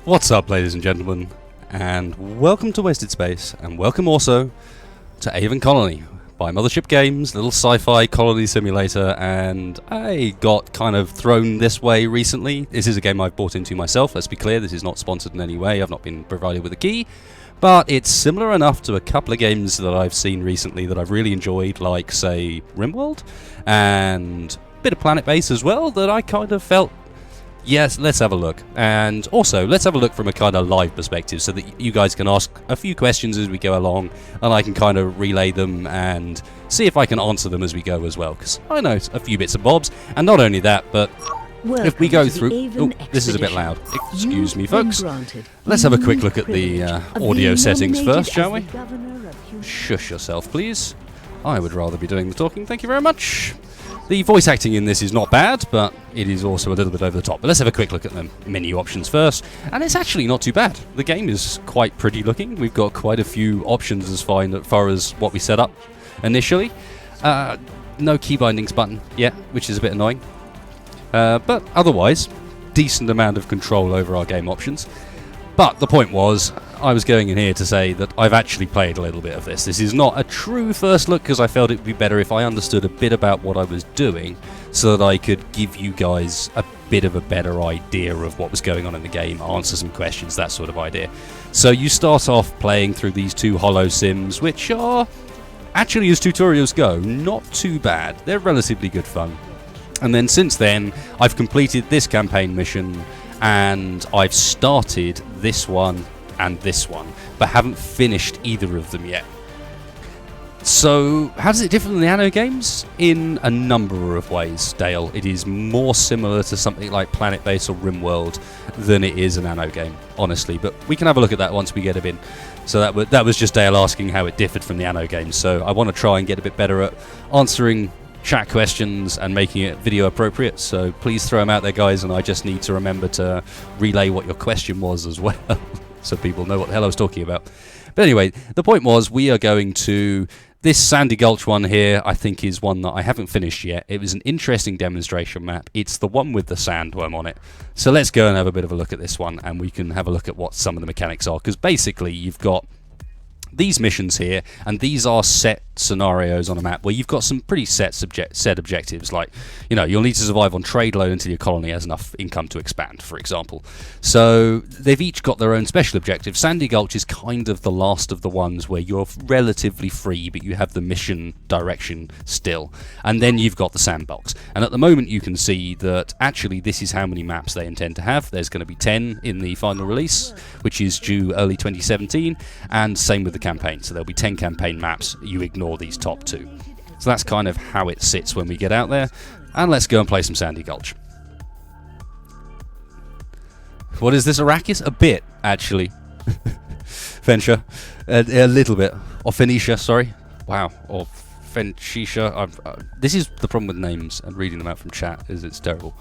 What's up, ladies and gentlemen, and welcome to Wasted Space, and welcome also to Aven Colony by Mothership Games, little sci-fi colony simulator. And I got kind of thrown this way recently. This is a game I've bought into myself, let's be clear, this is not sponsored in any way, I've not been provided with a key, but it's similar enough to a couple of games that I've seen recently that I've really enjoyed, like, say, Rimworld, and a bit of Planet Base as well, that I kind of felt, yes, let's have a look. And also, let's have a look from a kind of live perspective so that you guys can ask a few questions as we go along, and I can kind of relay them and see if I can answer them as we go as well, because I know a few bits and bobs. And not only that, but if we go through... Oh, this is a bit loud. Excuse me, folks. Let's have a quick look at the audio settings first, shall we? Shush yourself, please. I would rather be doing the talking, thank you very much. The voice acting in this is not bad, but it is also a little bit over the top. But let's have a quick look at the menu options first. And it's actually not too bad. The game is quite pretty looking. We've got quite a few options as far as what we set up initially. No key bindings button yet, which is a bit annoying. But otherwise, decent amount of control over our game options. But the point was, I was going in here to say that I've actually played a little bit of this. This is not a true first look, because I felt it would be better if I understood a bit about what I was doing, so that I could give you guys a bit of a better idea of what was going on in the game, answer some questions, that sort of idea. So you start off playing through these two hollow sims, which are, actually as tutorials go, not too bad. They're relatively good fun. And then since then, I've completed this campaign mission, and I've started this one and this one, but haven't finished either of them yet. So, how does it differ from the Anno games? In a number of ways, Dale. It is more similar to something like Planet Base or Rimworld than it is an Anno game, honestly. But we can have a look at that once we get a bin. So that was just Dale asking how it differed from the Anno games. So I want to try and get a bit better at answering chat questions and making it video appropriate, so please throw them out there, guys, and I just need to remember to relay what your question was as well so people know what the hell I was talking about. But anyway, the point was, we are going to this Sandy Gulch one here. I think is one that I haven't finished yet. It was an interesting demonstration map. It's the one with the sandworm on it. So let's go and have a bit of a look at this one, and we can have a look at what some of the mechanics are, because basically you've got these missions here, and these are set scenarios on a map where you've got some pretty set objectives, like, you know, you'll need to survive on trade load until your colony has enough income to expand, for example. So they've each got their own special objectives. Sandy Gulch is kind of the last of the ones where you're relatively free, but you have the mission direction still. And then you've got the sandbox. And at the moment you can see that actually this is how many maps they intend to have. There's going to be 10 in the final release, which is due early 2017, and same with the campaign. So there'll be 10 campaign maps. You ignore these top two. So that's kind of how it sits when we get out there. And let's go and play some Sandy Gulch. What is this, Arrakis? A bit, actually. Venture. A little bit. Or Phoenicia, sorry. Wow. Or Phoenicia. This is the problem with names and reading them out from chat, is it's terrible.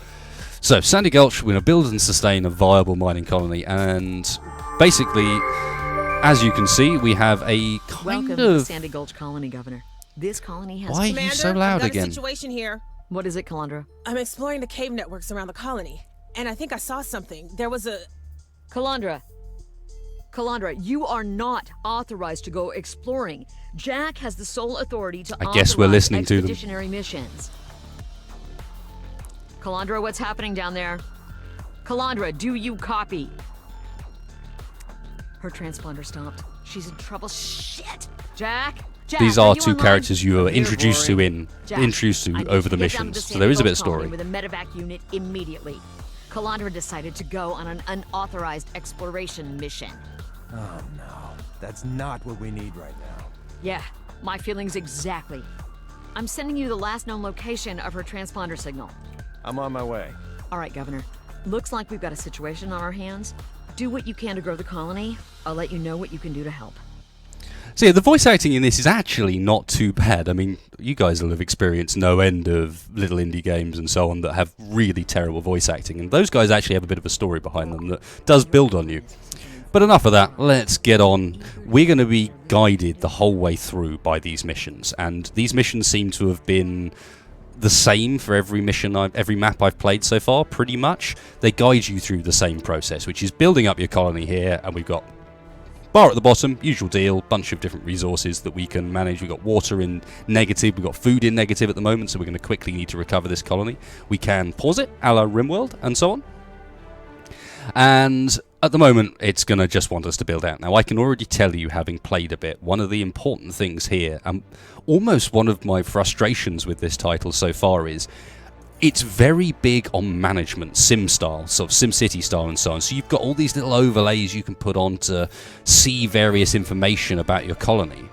So, Sandy Gulch, we're going to build and sustain a viable mining colony, and basically, as you can see, we have a kind Welcome of... to the Sandy Gulch Colony, Governor. This colony has... Why are you so loud I've got again? a situation here. What is it, Calandra? I'm exploring the cave networks around the colony, and I think I saw something. There was a... Calandra, you are not authorized to go exploring. Jack has the sole authority to I guess we're listening to them. expeditionary missions. Calandra, what's happening down there? Calandra, do you copy? Her transponder stopped. She's in trouble. Shit! Jack? These are you two online? characters you were introduced to Jack, introduced I to need over you the to get down to missions, so Sandy there is a bit of Gulch Colony story. with a medevac unit immediately. Calandra decided to go on an unauthorized exploration mission. Oh no, that's not what we need right now. Yeah, my feelings exactly. I'm sending you the last known location of her transponder signal. I'm on my way. All right, Governor. Looks like we've got a situation on our hands. Do what you can to grow the colony. I'll let you know what you can do to help. So yeah, the voice acting in this is actually not too bad. I mean, you guys will have experienced no end of little indie games and so on that have really terrible voice acting, and those guys actually have a bit of a story behind them that does build on you. But enough of that, let's get on. We're going to be guided the whole way through by these missions, and these missions seem to have been the same for every mission, every map I've played so far, pretty much. They guide you through the same process, which is building up your colony here, and we've got bar at the bottom, usual deal, bunch of different resources that we can manage. We've got water in negative, we've got food in negative at the moment, so we're going to quickly need to recover this colony. We can pause it, a la Rimworld, and so on. And at the moment, it's going to just want us to build out. Now, I can already tell you, having played a bit, one of the important things here, and almost one of my frustrations with this title so far, is it's very big on management, sim style, sort of SimCity style and so on. So you've got all these little overlays you can put on to see various information about your colony.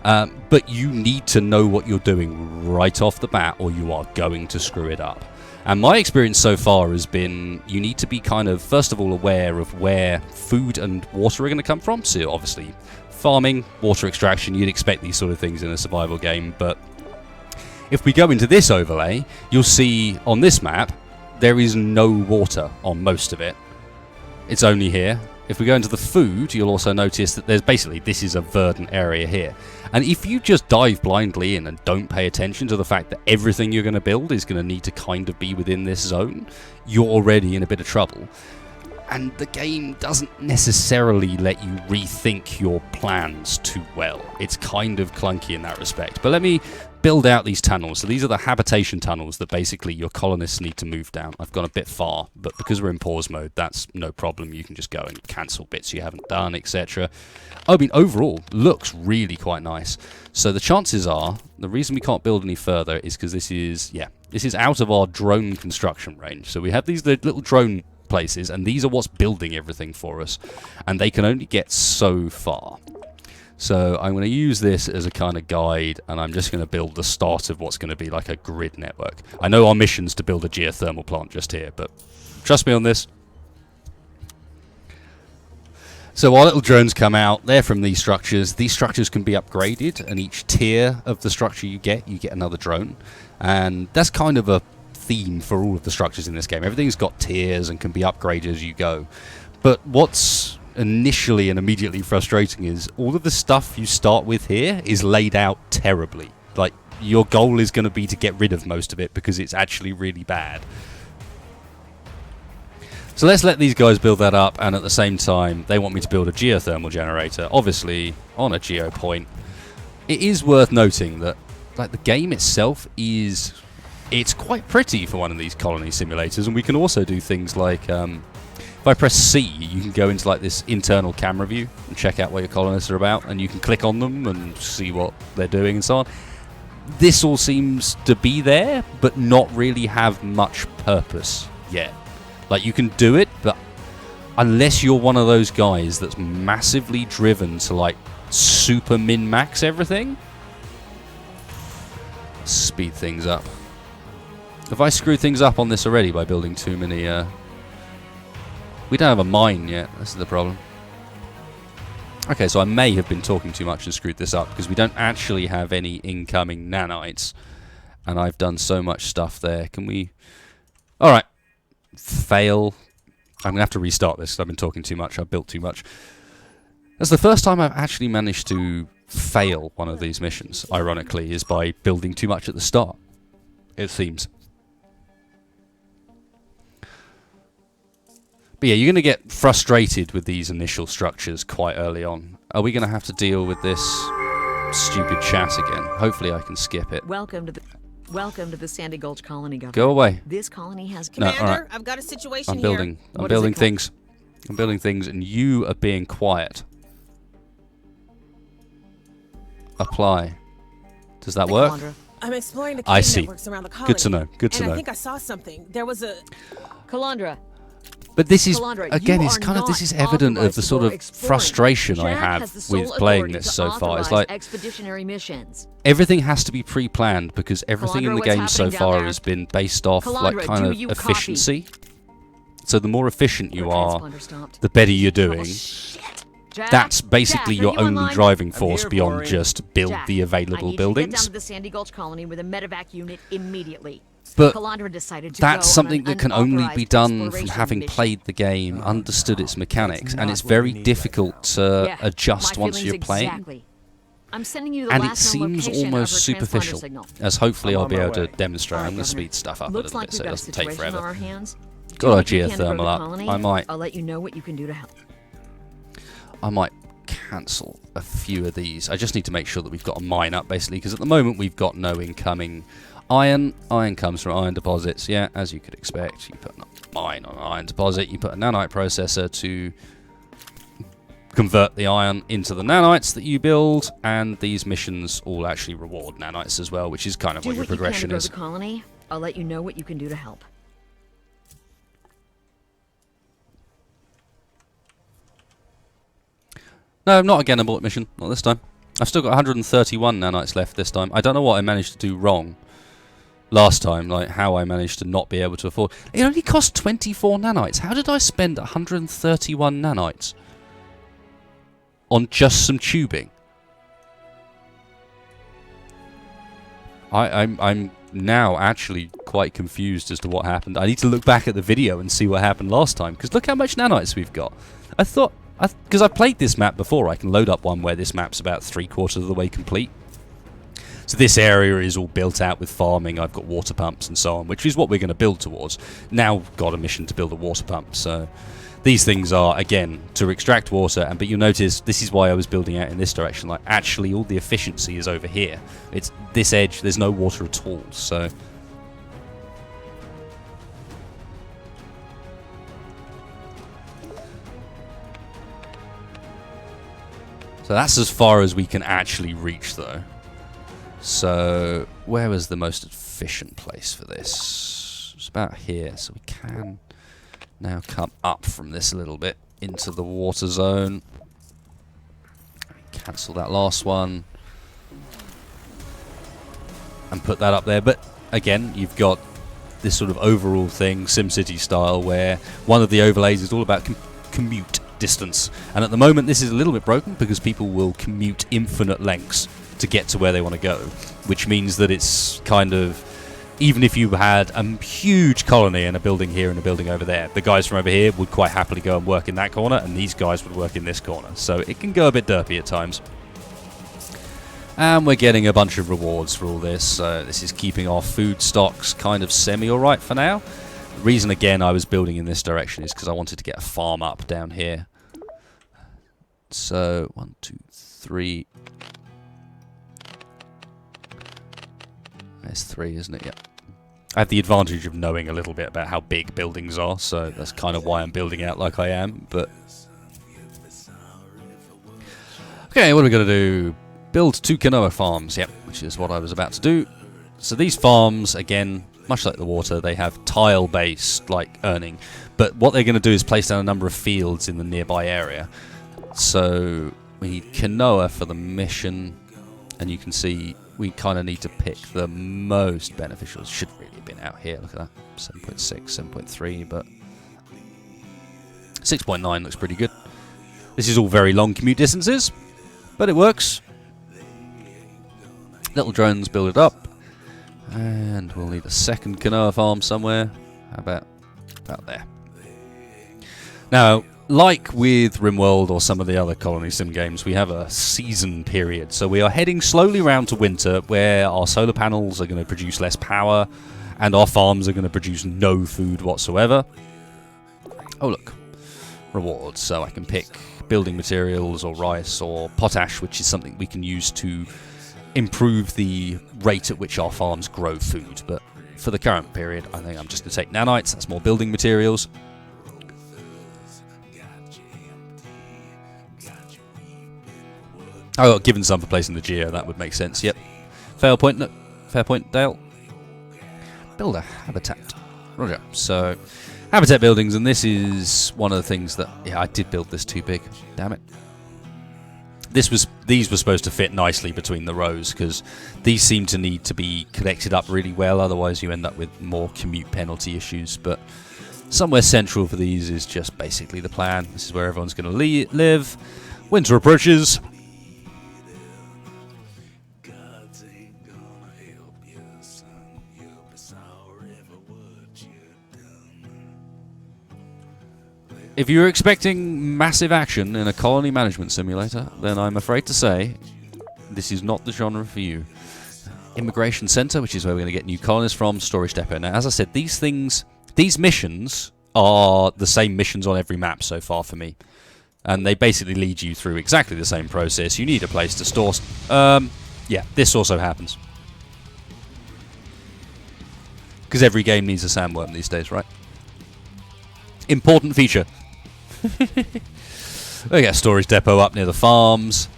But you need to know what you're doing right off the bat, or you are going to screw it up. And my experience so far has been you need to be kind of, first of all, aware of where food and water are going to come from. So obviously, farming, water extraction, you'd expect these sort of things in a survival game. But if we go into this overlay, you'll see on this map, there is no water on most of it. It's only here. If we go into the food, you'll also notice that there's basically, this is a verdant area here. And if you just dive blindly in and don't pay attention to the fact that everything you're going to build is going to need to kind of be within this zone, you're already in a bit of trouble. And the game doesn't necessarily let you rethink your plans too well. It's kind of clunky in that respect. But let me build out these tunnels. So these are the habitation tunnels that basically your colonists need to move down. I've gone a bit far, but because we're in pause mode, that's no problem. You can just go and cancel bits you haven't done, etc. I mean, overall, looks really quite nice. So the chances are, the reason we can't build any further is because this is out of our drone construction range. So we have these little drone places, and these are what's building everything for us. And they can only get so far. So I'm going to use this as a kind of guide, and I'm just going to build the start of what's going to be like a grid network. I know our mission's to build a geothermal plant just here, but trust me on this. So our little drones come out, they're from these structures. These structures can be upgraded, and each tier of the structure you get another drone. And that's kind of a theme for all of the structures in this game. Everything's got tiers and can be upgraded as you go. But what's initially and immediately frustrating is all of the stuff you start with here is laid out terribly. Like, your goal is going to be to get rid of most of it because it's actually really bad. So let's let these guys build that up, and at the same time they want me to build a geothermal generator, obviously on a geo point. It is worth noting that like the game itself it's quite pretty for one of these colony simulators, and we can also do things like if I press C, you can go into like this internal camera view and check out what your colonists are about, and you can click on them and see what they're doing and so on. This all seems to be there, but not really have much purpose yet. Like, you can do it, but unless you're one of those guys that's massively driven to like super min-max everything, speed things up. Have I screwed things up on this already by building too many we don't have a mine yet, this is the problem. Okay, so I may have been talking too much and screwed this up, because we don't actually have any incoming nanites. And I've done so much stuff there. Can we... Alright. Fail. I'm going to have to restart this, because I've been talking too much. I've built too much. That's the first time I've actually managed to fail one of these missions, ironically, is by building too much at the start. It seems. But yeah, you're going to get frustrated with these initial structures quite early on. Are we going to have to deal with this stupid chat again? Hopefully I can skip it. Welcome to the Sandy Gulch Colony, Governor. Go away. This colony has... Commander, all right. I've got a situation I'm building things. I'm building things, and you are being quiet. Apply. Does that work? Calandra. I'm exploring the I cave see. networks around the colony. Good to know. Good to and know. I think I saw something. There was a... Calandra. But this is, Calandra, again, you it's are kind of, this not is evident of authorized the to sort go of exploring. frustration I Jack have has the sole with playing authority this to so far. It's authorize like, expeditionary missions. everything has to be pre-planned, because everything in Calandra, the what's game so happening down far there? has been based off like Calandra, kind do of you efficiency. So the more efficient you Our are, transponder stopped. the better you're doing. Oh, shit. Jack? That's basically Jack, are your you only online? driving force here, beyond Boring. just build Jack, the I available need you to get down buildings. to the Sandy Gulch Colony with a medevac unit immediately. But Calandra decided to that's go something on that an can only be unauthorized done from exploration having mission. played the game, understood its mechanics, and not it's what very we need difficult right to Yeah, adjust my once you're feelings playing. exactly. I'm sending you the And it last known seems location of almost her transponder superficial, signal. as hopefully I'm I'll on be my able to way. demonstrate. All right, I'm going to Governor. speed stuff up a Looks little like bit so we've it got a doesn't take situation on forever. our hands. Got Do our what you can to go to geothermal the up. colony. I might I'll let you know what you can do to help. Cancel a few of these. I just need to make sure that we've got a mine up, basically, because at the moment we've got no incoming iron. Iron comes from iron deposits. Yeah, as you could expect. You put a mine on an iron deposit. You put a nanite processor to convert the iron into the nanites that you build, and these missions all actually reward nanites as well, which is kind of Do what your what you can to progression grow is. the colony. I'll let you know what you can do to help. No, not again abort mission. Not this time. I've still got 131 nanites left this time. I don't know what I managed to do wrong last time, like how I managed to not be able to afford. It only cost 24 nanites. How did I spend 131 nanites on just some tubing? I'm now actually quite confused as to what happened. I need to look back at the video and see what happened last time, because look how much nanites we've got. I thought, because I've played this map before, I can load up one where this map's about 3/4 of the way complete. So this area is all built out with farming. I've got water pumps and so on, which is what we're going to build towards. Now got a mission to build a water pump, so these things are, again, to extract water. But you'll notice this is why I was building out in this direction. Like, actually, all the efficiency is over here. It's this edge. There's no water at all, so... So that's as far as we can actually reach, though. So where was the most efficient place for this? It's about here, so we can now come up from this a little bit into the water zone. Cancel that last one and put that up there. But again, you've got this sort of overall thing, SimCity style, where one of the overlays is all about commute distance. And at the moment this is a little bit broken because people will commute infinite lengths to get to where they want to go, which means that it's kind of, even if you had a huge colony and a building here and a building over there, the guys from over here would quite happily go and work in that corner, and these guys would work in this corner. So it can go a bit derpy at times. And we're getting a bunch of rewards for all this. This is keeping our food stocks kind of semi-alright for now. The reason, again, I was building in this direction is because I wanted to get a farm up down here. So, 1, 2, 3... There's 3, isn't it? Yeah. I have the advantage of knowing a little bit about how big buildings are, so that's kind of why I'm building out like I am, but... Okay, what are we going to do? Build 2 canoa farms, yep, which is what I was about to do. So these farms, again, much like the water, they have tile-based, like, earning. But what they're going to do is place down a number of fields in the nearby area. So we need canoa for the mission, and you can see we kind of need to pick the most beneficial. It should really have been out here. Look at that. 7.6, 7.3, but 6.9 looks pretty good. This is all very long commute distances, but it works. Little drones build it up. And we'll need a second canoa farm somewhere. How about there? Now, like with Rimworld or some of the other colony sim games, we have a season period. So we are heading slowly round to winter, where our solar panels are going to produce less power and our farms are going to produce no food whatsoever. Oh look, rewards. So I can pick building materials or rice or potash, which is something we can use to improve the rate at which our farms grow food. But for the current period, I think I'm just going to take nanites. That's more building materials. Oh, given some for placing the geo, that would make sense, yep. Fair point, no, fair point, Dale. Build a habitat. Roger. So, habitat buildings, and this is one of the things that... Yeah, I did build this too big. Damn it. These were supposed to fit nicely between the rows, because these seem to need to be connected up really well, otherwise you end up with more commute penalty issues, but somewhere central for these is just basically the plan. This is where everyone's going to live. Winter approaches. If you're expecting massive action in a colony management simulator, then I'm afraid to say This is not the genre for you. Immigration Center, which is where we're going to get new colonists from. Storage Depot. Now, as I said, these missions are the same missions on every map so far for me. And they basically lead you through exactly the same process. You need a place to store... yeah, this also happens. Because every game needs a sandworm these days, right? Important feature. We got a storage depot up near the farms.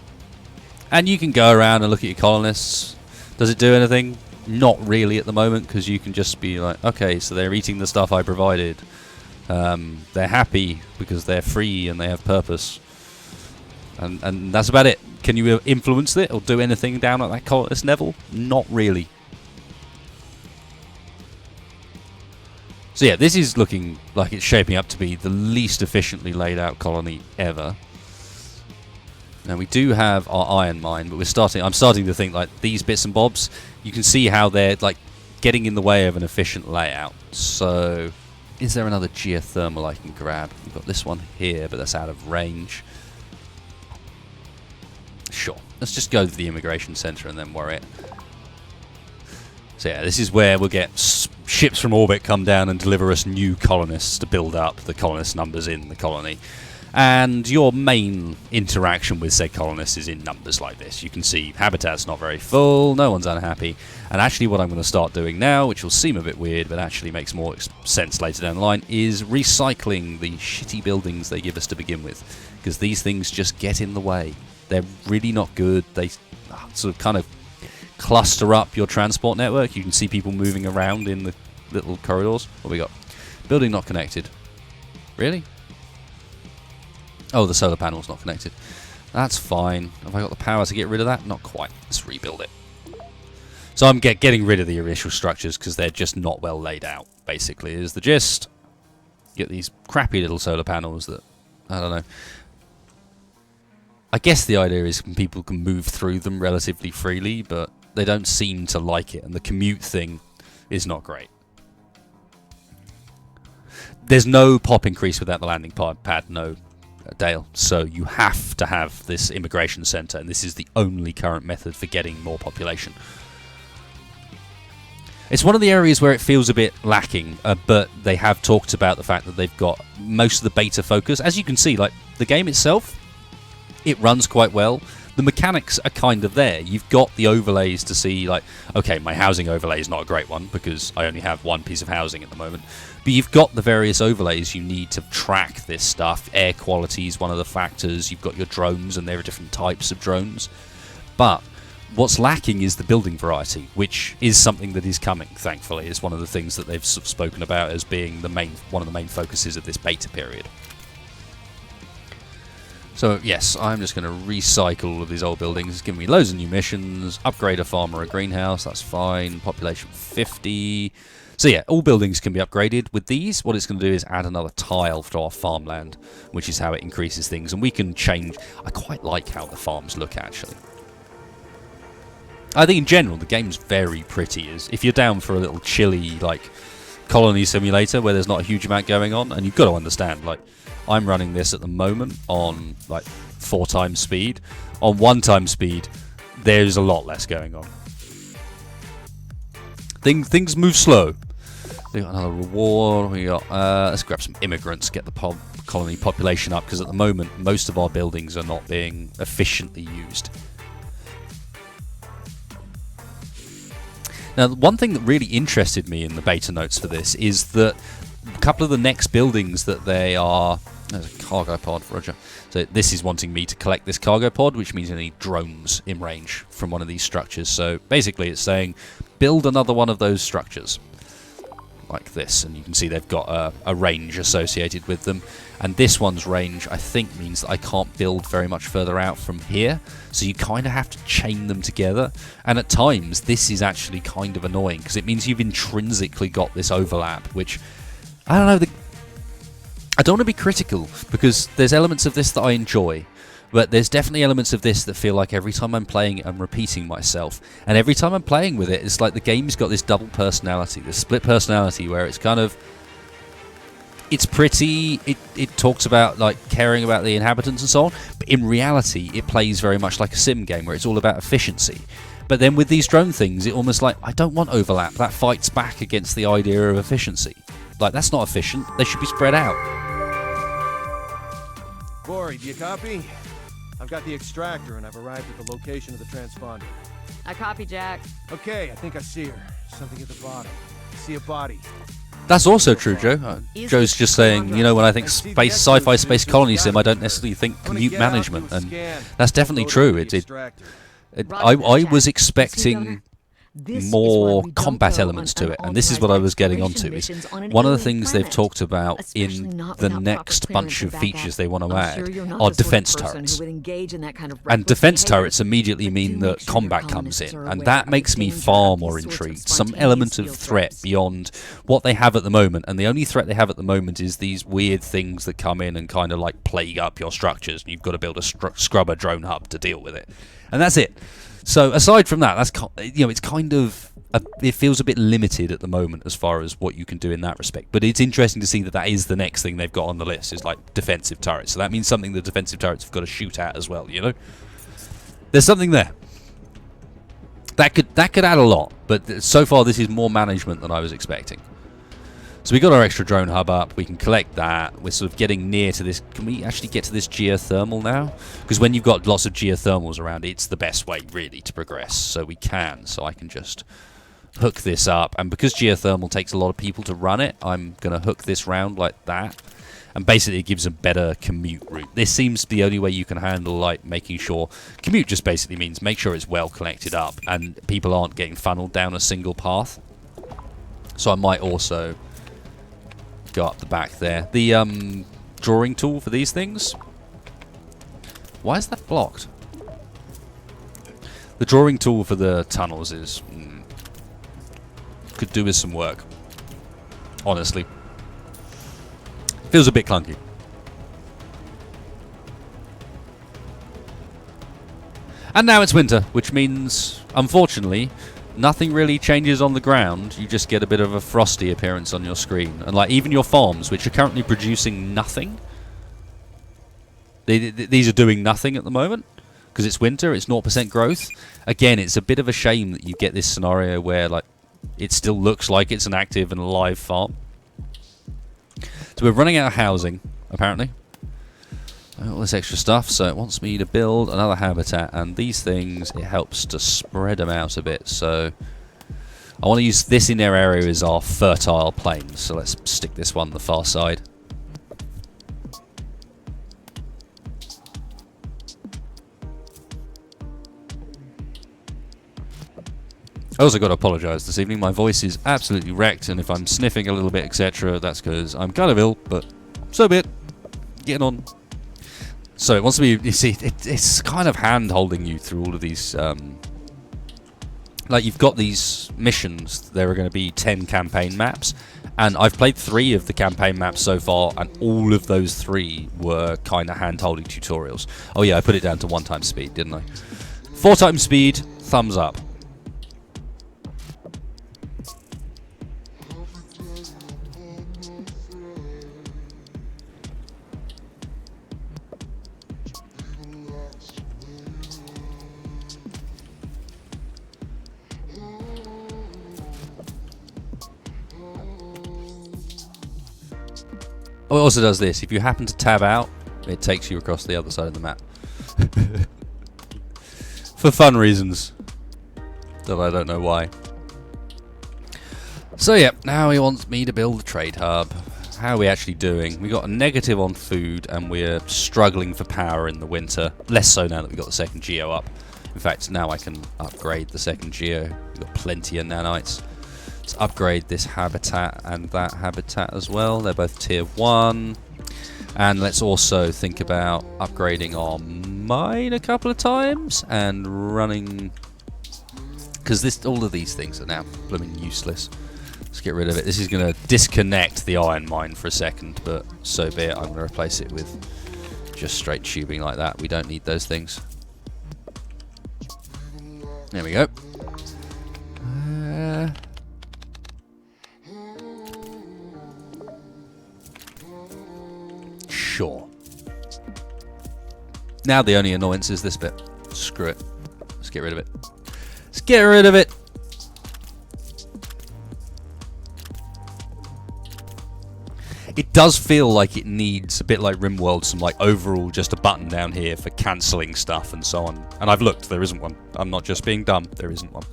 And you can go around and look at your colonists. Does it do anything? Not really at the moment, because you can just be like, okay, so they're eating the stuff I provided. They're happy because they're free and they have purpose. And that's about it. Can you influence it or do anything down at that colonist level? Not really. So yeah, this is looking like it's shaping up to be the least efficiently laid out colony ever. Now we do have our iron mine, but I'm starting to think like these bits and bobs, you can see how they're like getting in the way of an efficient layout. So is there another geothermal I can grab? We've got this one here, but that's out of range. Sure, let's just go to the immigration center and then worry it. So yeah, this is where we'll get ships from orbit come down and deliver us new colonists to build up the colonist numbers in the colony. And your main interaction with said colonists is in numbers like this. You can see habitat's not very full, no one's unhappy. And actually what I'm going to start doing now, which will seem a bit weird but actually makes more sense later down the line, is recycling the shitty buildings they give us to begin with. Because these things just get in the way. They're really not good. They sort of kind of cluster up your transport network. You can see people moving around in the little corridors. What we got? Building not connected. Really? Oh, the solar panel's not connected. That's fine. Have I got the power to get rid of that? Not quite. Let's rebuild it. So I'm getting rid of the initial structures because they're just not well laid out, basically, is the gist. Get these crappy little solar panels that, I don't know. I guess the idea is people can move through them relatively freely, but they don't seem to like it, and the commute thing is not great. There's no pop increase without the landing pad, no, Dale. So you have to have this immigration center, and this is the only current method for getting more population. It's one of the areas where it feels a bit lacking, but they have talked about the fact that they've got most of the beta focus. As you can see, like the game itself, it runs quite well. The mechanics are kind of there. You've got the overlays to see, like, okay, my housing overlay is not a great one because I only have one piece of housing at the moment. But you've got the various overlays you need to track this stuff. Air quality is one of the factors. You've got your drones, and there are different types of drones. But what's lacking is the building variety, which is something that is coming, thankfully. It's one of the things that they've sort of spoken about as being one of the main focuses of this beta period. So, yes, I'm just going to recycle all of these old buildings. It's giving me loads of new missions. Upgrade a farm or a greenhouse, that's fine. Population 50. So, yeah, all buildings can be upgraded. With these, what it's going to do is add another tile to our farmland, which is how it increases things. And we can change... I quite like how the farms look, actually. I think, in general, the game's very pretty. If you're down for a little chilly, like, colony simulator where there's not a huge amount going on, and you've got to understand, like... I'm running this at the moment on like 4 times speed. On 1 time speed, there's a lot less going on. Things move slow. We got another reward. We got let's grab some immigrants, get the colony population up, because at the moment most of our buildings are not being efficiently used. Now, one thing that really interested me in the beta notes for this is that a couple of the next buildings that they are... There's a cargo pod, Roger. So this is wanting me to collect this cargo pod, which means I need drones in range from one of these structures. So basically it's saying, build another one of those structures. Like this. And you can see they've got a range associated with them. And this one's range, I think, means that I can't build very much further out from here. So you kind of have to chain them together. And at times, this is actually kind of annoying, because it means you've intrinsically got this overlap, which... I don't know, I don't want to be critical, because there's elements of this that I enjoy, but there's definitely elements of this that feel like every time I'm playing it, I'm repeating myself. And every time I'm playing with it, it's like the game's got this double personality, this split personality, where it's kind of... it's pretty. It talks about like caring about the inhabitants and so on, but in reality, it plays very much like a sim game where it's all about efficiency. But then with these drone things, it almost like, I don't want overlap. That fights back against the idea of efficiency. Like, that's not efficient. They should be spread out. Corey, do you copy? I've got the extractor and I've arrived at the location of the transponder. I copy, Jack. Okay, I think I see her. Something at the bottom. I see a body. That's also true, Joe. Joe's just saying, you know, when I think space, sci-fi space colony sim, I don't necessarily think commute management, and that's definitely true. I was expecting more combat elements to it, and this is what I was getting onto. Is one of the things they've talked about in the next bunch of features they want to add are defense turrets. And defense turrets immediately mean that combat comes in, and that makes me far more intrigued. Some element of threat beyond what they have at the moment, and the only threat they have at the moment is these weird things that come in and kind of like plague up your structures, and you've got to build a scrubber drone hub to deal with it. And that's it. So aside from that, that's, you know, it's kind of it feels a bit limited at the moment as far as what you can do in that respect. But it's interesting to see that that is the next thing they've got on the list, is like defensive turrets. So that means something the defensive turrets have got to shoot at as well. You know, there's something there that could add a lot. But so far, this is more management than I was expecting. So we got our extra drone hub up. We can collect that. We're sort of getting near to this. Can we actually get to this geothermal now? Because when you've got lots of geothermals around, it's the best way, really, to progress. So we can. So I can just hook this up. And because geothermal takes a lot of people to run it, I'm going to hook this round like that. And basically it gives a better commute route. This seems to be the only way you can handle, like, making sure... Commute just basically means make sure it's well connected up and people aren't getting funneled down a single path. So I might also... go up the back there. The drawing tool for these things. Why is that blocked? The drawing tool for the tunnels is could do with some work. Honestly, feels a bit clunky. And now it's winter, which means, unfortunately, nothing really changes on the ground. You just get a bit of a frosty appearance on your screen. And like even your farms, which are currently producing nothing, these are doing nothing at the moment because it's winter. It's 0% growth. Again, it's a bit of a shame that you get this scenario where like it still looks like it's an active and alive farm. So we're running out of housing apparently. All this extra stuff, so it wants me to build another habitat, and these things, it helps to spread them out a bit. So I want to use this in their area as our fertile plains, so let's stick this one on the far side. I also got to apologise this evening. My voice is absolutely wrecked, and if I'm sniffing a little bit, etc., that's because I'm kind of ill, but so be it. Getting on. So it wants to be, you see, it's kind of hand-holding you through all of these, like you've got these missions, there are going to be 10 campaign maps, and I've played 3 of the campaign maps so far, and all of those 3 were kind of hand-holding tutorials. Oh yeah, I put it down to 1 times speed, didn't I? 4 times speed, thumbs up. Oh, it also does this. If you happen to tab out, it takes you across the other side of the map. For fun reasons. That I don't know why. So yeah, now he wants me to build a trade hub. How are we actually doing? We got a negative on food and we're struggling for power in the winter. Less so now that we've got the second geo up. In fact, now I can upgrade the second geo. We've got plenty of nanites. Let's upgrade this habitat and that habitat as well. They're both tier 1. And let's also think about upgrading our mine a couple of times and running, because all of these things are now blooming useless. Let's get rid of it. This is going to disconnect the iron mine for a second, but so be it. I'm going to replace it with just straight tubing like that. We don't need those things. There we go. sure. Now the only annoyance is this bit. Screw it. Let's get rid of it. Let's get rid of it. It does feel like it needs, a bit like Rimworld, some like overall just a button down here for cancelling stuff and so on. And I've looked, there isn't one. I'm not just being dumb, there isn't one.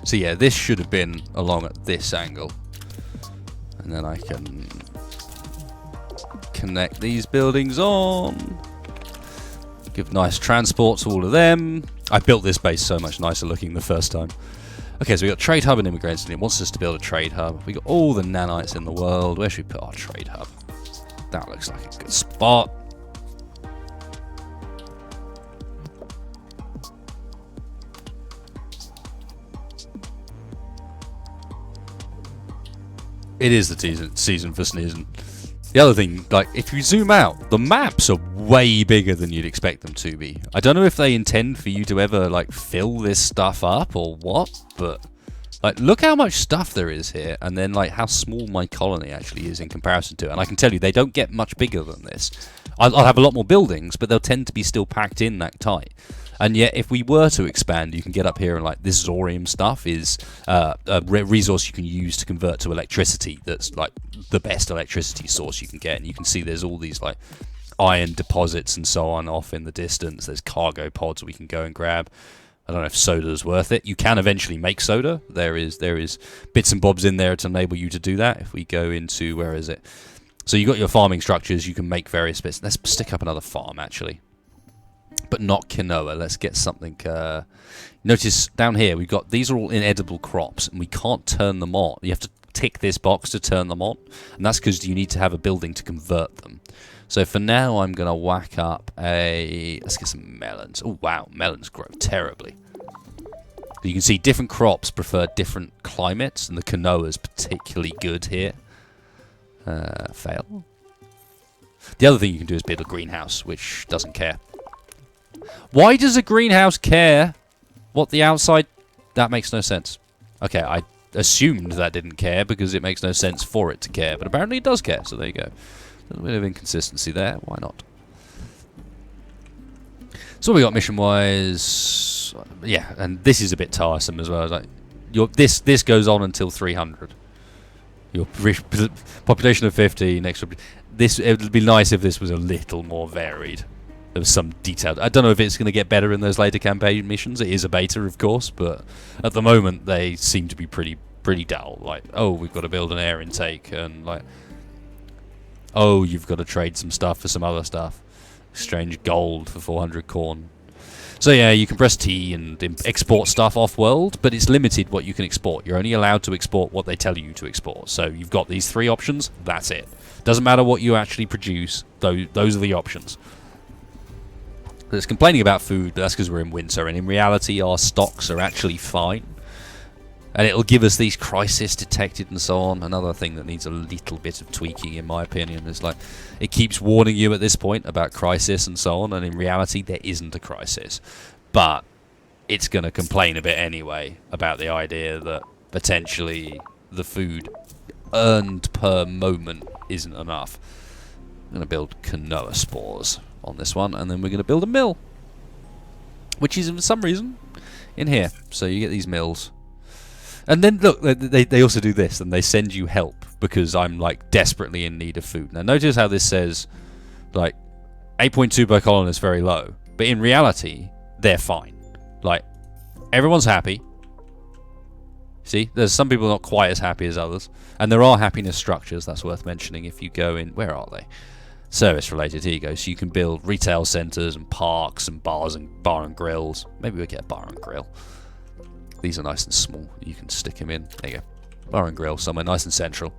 So yeah, this should have been along at this angle. And then I can connect these buildings on. Give nice transport to all of them. I built this base so much nicer looking the first time. Okay, so we got trade hub and immigrants, and it wants us to build a trade hub. We got all the nanites in the world. Where should we put our trade hub? That looks like a good spot. It is the season for sneezing. The other thing, like, if you zoom out, the maps are way bigger than you'd expect them to be. I don't know if they intend for you to ever, like, fill this stuff up or what, but, like, look how much stuff there is here, and then, like, how small my colony actually is in comparison to it. And I can tell you, they don't get much bigger than this. I'll have a lot more buildings, but they'll tend to be still packed in that tight. And yet, if we were to expand, you can get up here and, like, this Zorium stuff is a resource you can use to convert to electricity. That's, like, the best electricity source you can get. And you can see there's all these, like, iron deposits and so on off in the distance. There's cargo pods we can go and grab. I don't know if soda's worth it. You can eventually make soda. There is bits and bobs in there to enable you to do that. If we go into, where is it? So you've got your farming structures. You can make various bits. Let's stick up another farm, actually. But not quinoa. Let's get something. Notice down here we've got, these are all inedible crops, and we can't turn them on. You have to tick this box to turn them on, and that's because you need to have a building to convert them. So for now, I'm gonna whack up let's get some melons. Oh wow, melons grow terribly. You can see different crops prefer different climates, and the quinoa is particularly good here. Fail. The other thing you can do is build a greenhouse, which doesn't care. Why does a greenhouse care what the outside... That makes no sense. Okay, I assumed that didn't care because it makes no sense for it to care, but apparently it does care, so there you go. A little bit of inconsistency there, why not? So what we got mission-wise... Yeah, and this is a bit tiresome as well. Like, this goes on until 300. Your population of 50, next... It would be nice if this was a little more varied. There was some detail. I don't know if it's going to get better in those later campaign missions. It is a beta, of course, but at the moment they seem to be pretty dull. Like, oh, we've got to build an air intake, and like, oh, you've got to trade some stuff for some other stuff. Exchange gold for 400 corn. So yeah, you can press T and export stuff off-world, but it's limited what you can export. You're only allowed to export what they tell you to export. So you've got these 3 options. That's it. Doesn't matter what you actually produce. Those are the options. It's complaining about food, but that's because we're in winter, and in reality our stocks are actually fine. And it'll give us these crisis detected and so on. Another thing that needs a little bit of tweaking, in my opinion, is like, it keeps warning you at this point about crisis and so on, and in reality there isn't a crisis. But it's going to complain a bit anyway about the idea that potentially the food earned per moment isn't enough. I'm going to build quinoa spores on this one, and then we're going to build a mill, which is for some reason in here. So you get these mills, and then look, they also do this, and they send you help because I'm like desperately in need of food. Now notice how this says like 8.2 per colon is very low, but in reality they're fine. Like, everyone's happy. See, there's some people not quite as happy as others, and there are happiness structures. That's worth mentioning if you go in. Where are they? Service related, here you go. So you can build retail centres and parks and bars and bar and grills. Maybe we'll get a bar and grill. These are nice and small. You can stick them in. There you go. Bar and grill somewhere nice and central.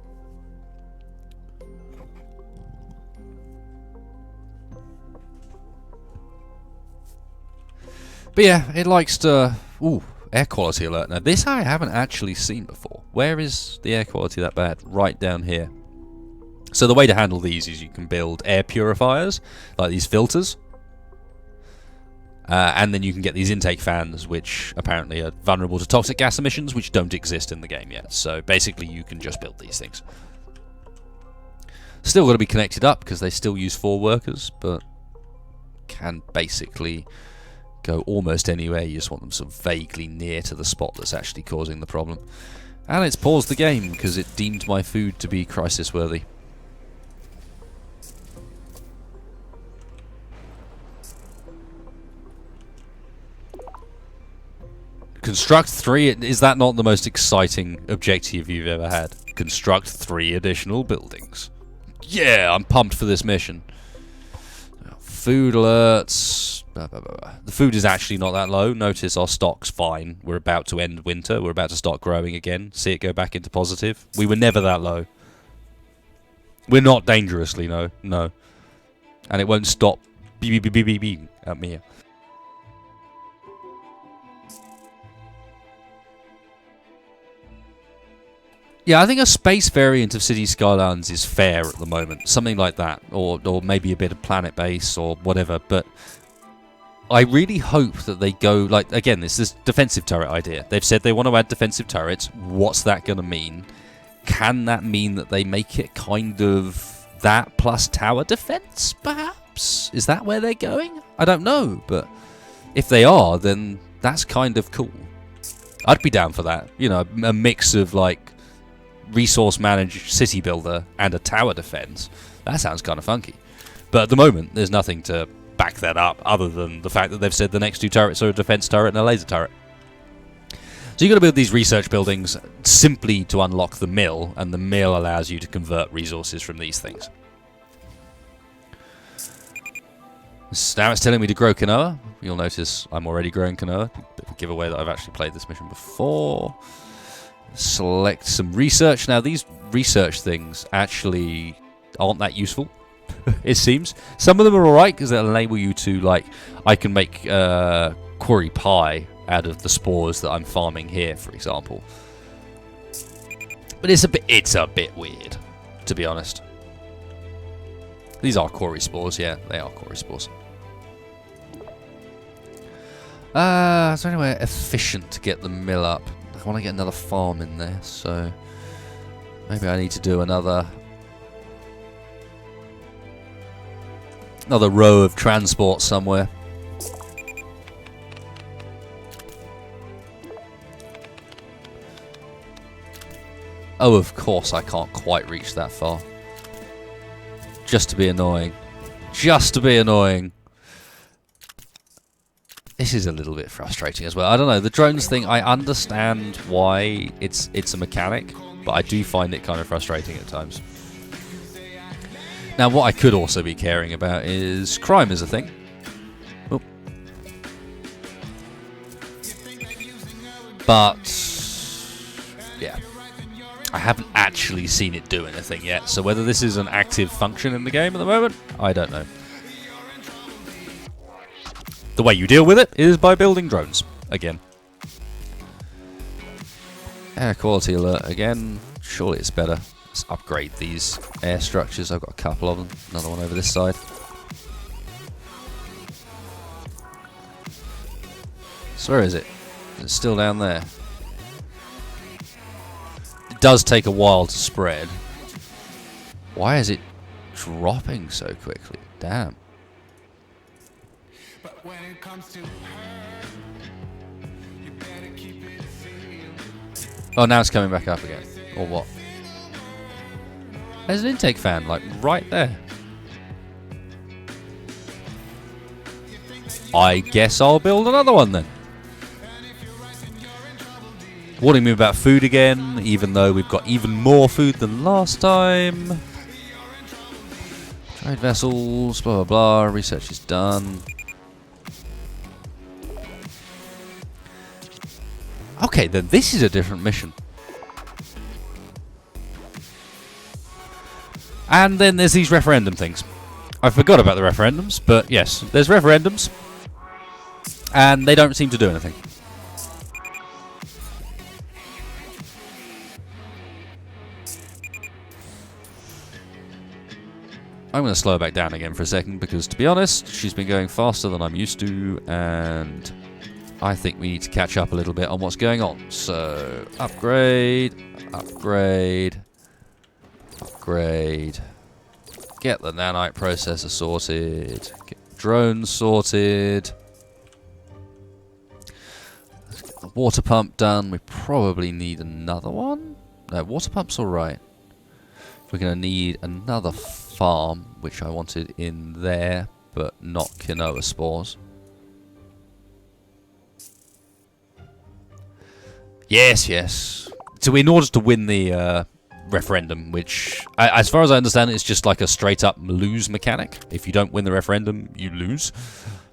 But yeah, it likes to... Ooh, air quality alert. Now this I haven't actually seen before. Where is the air quality that bad? Right down here. So the way to handle these is you can build air purifiers, like these filters. And then you can get these intake fans, which apparently are vulnerable to toxic gas emissions, which don't exist in the game yet. So basically you can just build these things. Still got to be connected up because they still use 4 workers, but can basically go almost anywhere. You just want them sort of vaguely near to the spot that's actually causing the problem. And it's paused the game because it deemed my food to be crisis worthy. Construct 3, is that not the most exciting objective you've ever had? Construct 3 additional buildings. Yeah, I'm pumped for this mission. Food alerts. Blah, blah, blah. The food is actually not that low. Notice our stock's fine. We're about to end winter. We're about to start growing again. See it go back into positive. We were never that low. We're not dangerously, no. And it won't stop beep beep beep beep beep at me. Yeah, I think a space variant of City Skylines is fair at the moment. Something like that. Or maybe a bit of Planet Base or whatever. But I really hope that they go, like, again, this defensive turret idea. They've said they want to add defensive turrets. What's that going to mean? Can that mean that they make it kind of that plus tower defense, perhaps? Is that where they're going? I don't know, but if they are, then that's kind of cool. I'd be down for that. You know, a mix of, like, resource managed city builder and a tower defense. That sounds kind of funky. But at the moment, there's nothing to back that up other than the fact that they've said the next 2 turrets are a defense turret and a laser turret. So you've got to build these research buildings simply to unlock the mill, and the mill allows you to convert resources from these things. Now it's telling me to grow quinoa. You'll notice I'm already growing quinoa. Bit of a giveaway that I've actually played this mission before. Select some research. Now these research things actually aren't that useful, it seems. Some of them are alright because they'll enable you to, like, I can make quarry pie out of the spores that I'm farming here, for example. But it's a bit weird, to be honest. These are quarry spores, yeah, they are quarry spores. Is there anywhere efficient to get the mill up? I want to get another farm in there, so maybe I need to do another row of transport somewhere. Oh, of course I can't quite reach that far. Just to be annoying. Just to be annoying. This is a little bit frustrating as well. I don't know, the drones thing, I understand why it's a mechanic, but I do find it kind of frustrating at times. Now, what I could also be caring about is crime as a thing. Oh. But, yeah. I haven't actually seen it do anything yet, so whether this is an active function in the game at the moment, I don't know. The way you deal with it is by building drones, again. Air quality alert again. Surely it's better. Let's upgrade these air structures. I've got a couple of them. Another one over this side. So where is it? It's still down there. It does take a while to spread. Why is it dropping so quickly? Damn. Oh, now it's coming back up again. Or what? There's an intake fan, like, right there. I guess I'll build another one then. Warning me about food again, even though we've got even more food than last time. Trade vessels, blah blah blah, research is done. Okay, then this is a different mission. And then there's these referendum things. I forgot about the referendums, but yes, there's referendums. And they don't seem to do anything. I'm going to slow her back down again for a second, because to be honest, she's been going faster than I'm used to, and I think we need to catch up a little bit on what's going on. So, upgrade, upgrade, upgrade, Get the nanite processor sorted. Get the drone sorted. Let's get the water pump done. We probably need another one. No, water pump's alright. We're going to need another farm, which I wanted in there, but not quinoa spores. Yes, yes. So in order to win the referendum, which, as far as I understand it, it's just like a straight-up lose mechanic. If you don't win the referendum, you lose.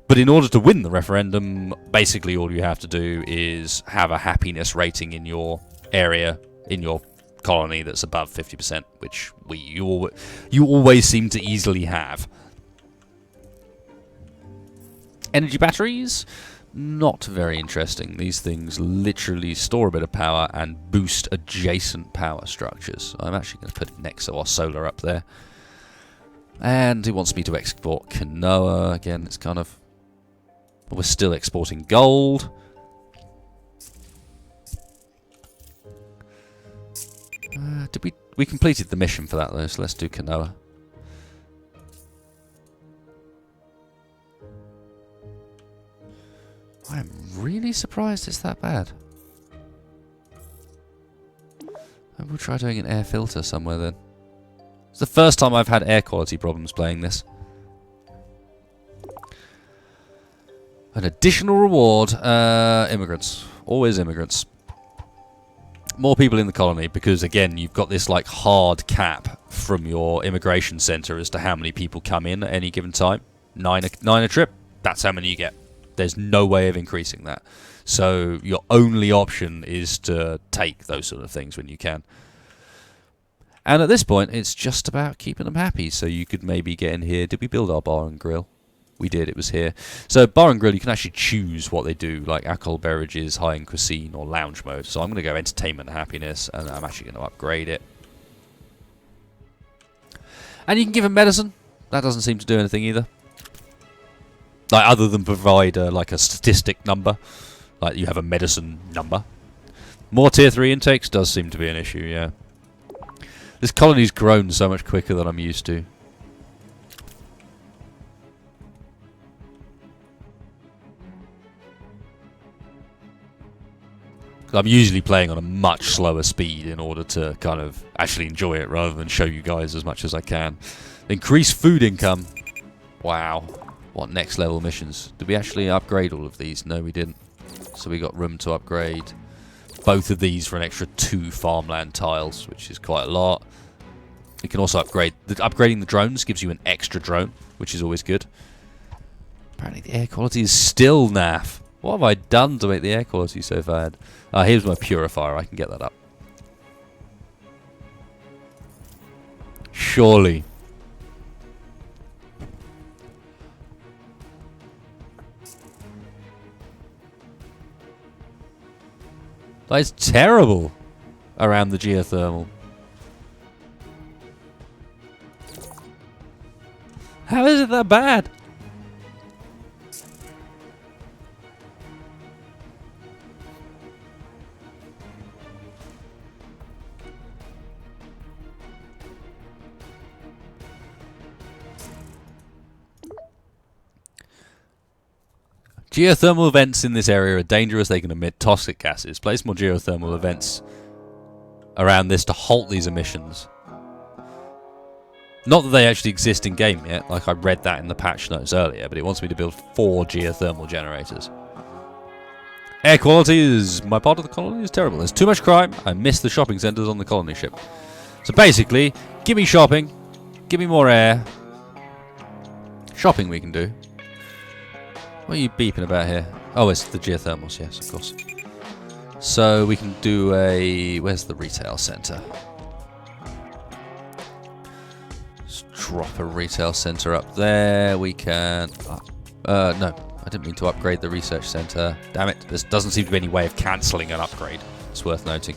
But in order to win the referendum, basically all you have to do is have a happiness rating in your area, in your colony, that's above 50%, which you always seem to easily have. Energy batteries? Not very interesting. These things literally store a bit of power and boost adjacent power structures. I'm actually going to put it next to our solar up there. And it wants me to export quinoa. Again, it's kind of... We're still exporting gold. We completed the mission for that though, so let's do quinoa. I'm really surprised it's that bad. Maybe we'll try doing an air filter somewhere then. It's the first time I've had air quality problems playing this. An additional reward, immigrants. Always immigrants. More people in the colony, because again, you've got this like hard cap from your immigration centre as to how many people come in at any given time. Nine a trip, that's how many you get. There's no way of increasing that. So your only option is to take those sort of things when you can. And at this point, it's just about keeping them happy. So you could maybe get in here. Did we build our bar and grill? We did, it was here. So bar and grill, you can actually choose what they do, like alcohol beverages, high-end cuisine, or lounge mode. So I'm going to go entertainment and happiness, and I'm actually going to upgrade it. And you can give them medicine. That doesn't seem to do anything either. Like, other than provide like a statistic number. Like, you have a medicine number. More tier 3 intakes does seem to be an issue, yeah. This colony's grown so much quicker than I'm used to. I'm usually playing on a much slower speed in order to kind of actually enjoy it rather than show you guys as much as I can. Increase food income. Wow. What next level missions? Did we actually upgrade all of these? No, we didn't. So we got room to upgrade both of these for an extra 2 farmland tiles, which is quite a lot. We can also upgrade... upgrading the drones gives you an extra drone, which is always good. Apparently the air quality is still naff. What have I done to make the air quality so bad? Here's my purifier. I can get that up. Surely. That is terrible around the geothermal. How is it that bad? Geothermal events in this area are dangerous. They can emit toxic gases. Place more geothermal events around this to halt these emissions. Not that they actually exist in game yet, like I read that in the patch notes earlier, but it wants me to build 4 geothermal generators. Air quality is... my part of the colony is terrible. There's too much crime. I miss the shopping centres on the colony ship. So basically, give me shopping, give me more air. Shopping we can do. What are you beeping about here? Oh, it's the geothermals, yes, of course. So we can do a... where's the retail centre? Let's drop a retail centre up there. We can... no, I didn't mean to upgrade the research centre. Damn it, there doesn't seem to be any way of cancelling an upgrade. It's worth noting.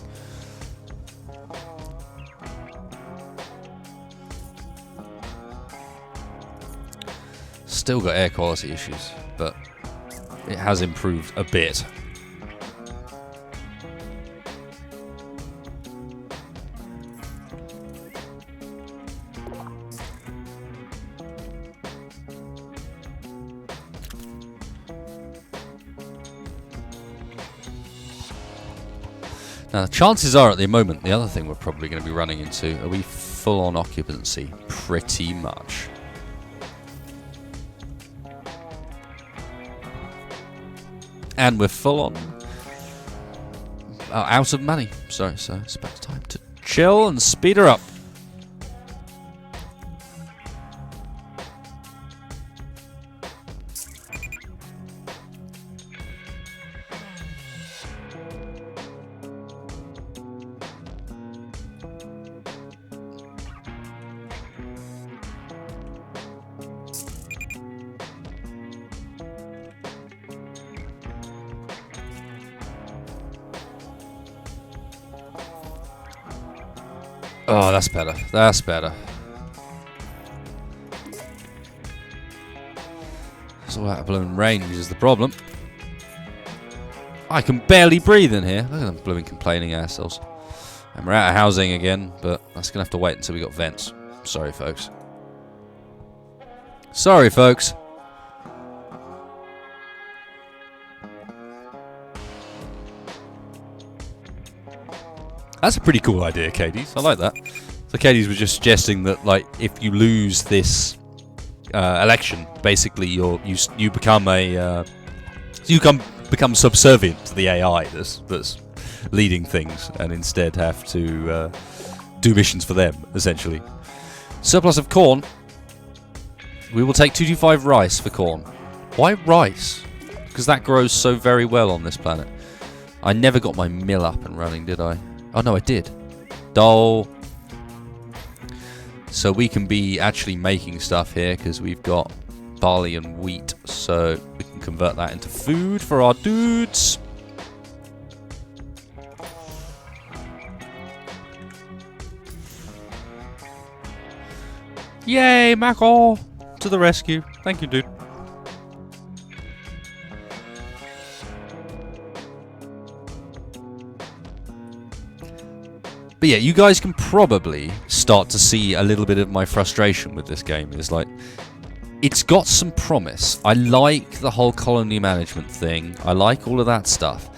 Still got air quality issues, but it has improved a bit. Now, the chances are at the moment, the other thing we're probably going to be running into, are we full on occupancy? Pretty much. And we're full on out of money. So it's about time to chill and speed her up. Oh, that's better. That's better. It's all out of blooming range is the problem. I can barely breathe in here. Look at them blooming complaining assholes. And we're out of housing again, but that's going to have to wait until we got vents. Sorry, folks. Sorry, folks. That's a pretty cool idea, Katie's. I like that. So Katie's was just suggesting that, like, if you lose this election, basically you become a become subservient to the AI that's leading things, and instead have to do missions for them, essentially. Surplus of corn. We will take 225 rice for corn. Why rice? Because that grows so very well on this planet. I never got my mill up and running, did I? Oh no, I did. Dole. So we can be actually making stuff here because we've got barley and wheat, so we can convert that into food for our dudes. Yay, mackerel to the rescue. Thank you, dude. But yeah, you guys can probably start to see a little bit of my frustration with this game. It's like, it's got some promise. I like the whole colony management thing. I like all of that stuff.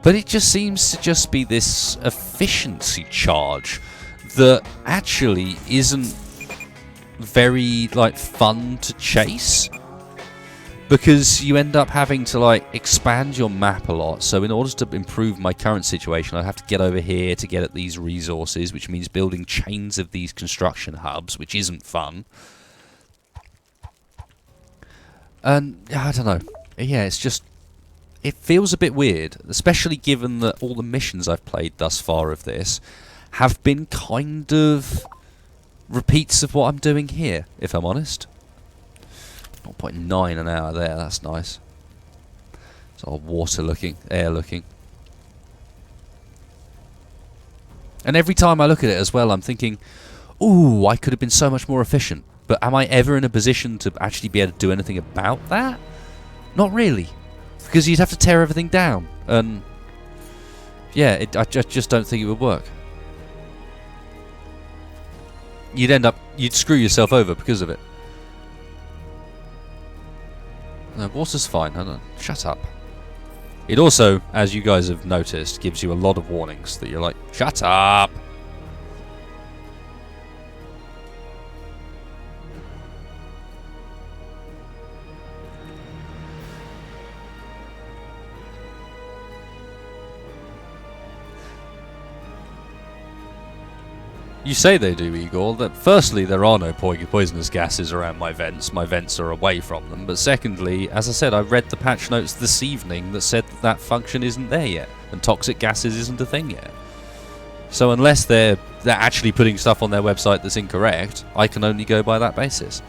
But it just seems to just be this efficiency charge that actually isn't very, like, fun to chase. Because you end up having to, like, expand your map a lot. So in order to improve my current situation, I have to get over here to get at these resources, which means building chains of these construction hubs, which isn't fun. And I don't know. Yeah, it's just, it feels a bit weird, especially given that all the missions I've played thus far of this have been kind of repeats of what I'm doing here, if I'm honest. 0.9 an hour there, that's nice. It's all water looking, air looking. And every time I look at it as well, I'm thinking, ooh, I could have been so much more efficient. But am I ever in a position to actually be able to do anything about that? Not really. Because you'd have to tear everything down. And yeah, I just don't think it would work. You'd screw yourself over because of it. No, water's fine. Shut up. It also, as you guys have noticed, gives you a lot of warnings that you're like, shut up! You say they do, Igor. That firstly, there are no poisonous gases around my vents. My vents are away from them. But secondly, as I said, I read the patch notes this evening that said that function isn't there yet, and toxic gases isn't a thing yet. So unless they're actually putting stuff on their website that's incorrect, I can only go by that basis.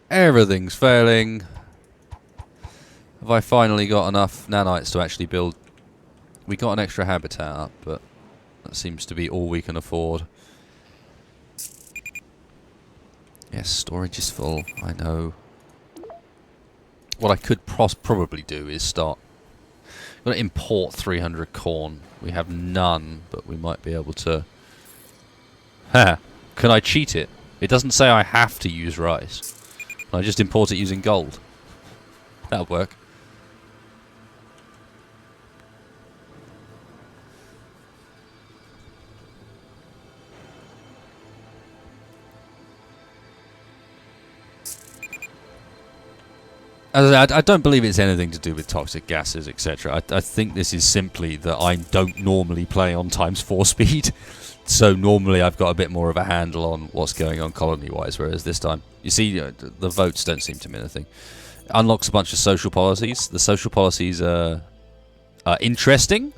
Everything's failing. Have I finally got enough nanites to actually build? We got an extra habitat up, but that seems to be all we can afford. Yes, storage is full, I know. What I could probably do is start... I'm going to import 300 corn. We have none, but we might be able to Can I cheat it? It doesn't say I have to use rice. I just import it using gold. That'll work. I don't believe it's anything to do with toxic gases, etc. I think this is simply that I don't normally play on ×4 speed. So normally I've got a bit more of a handle on what's going on colony-wise, whereas this time, you see, the votes don't seem to mean anything. Unlocks a bunch of social policies. The social policies are interesting.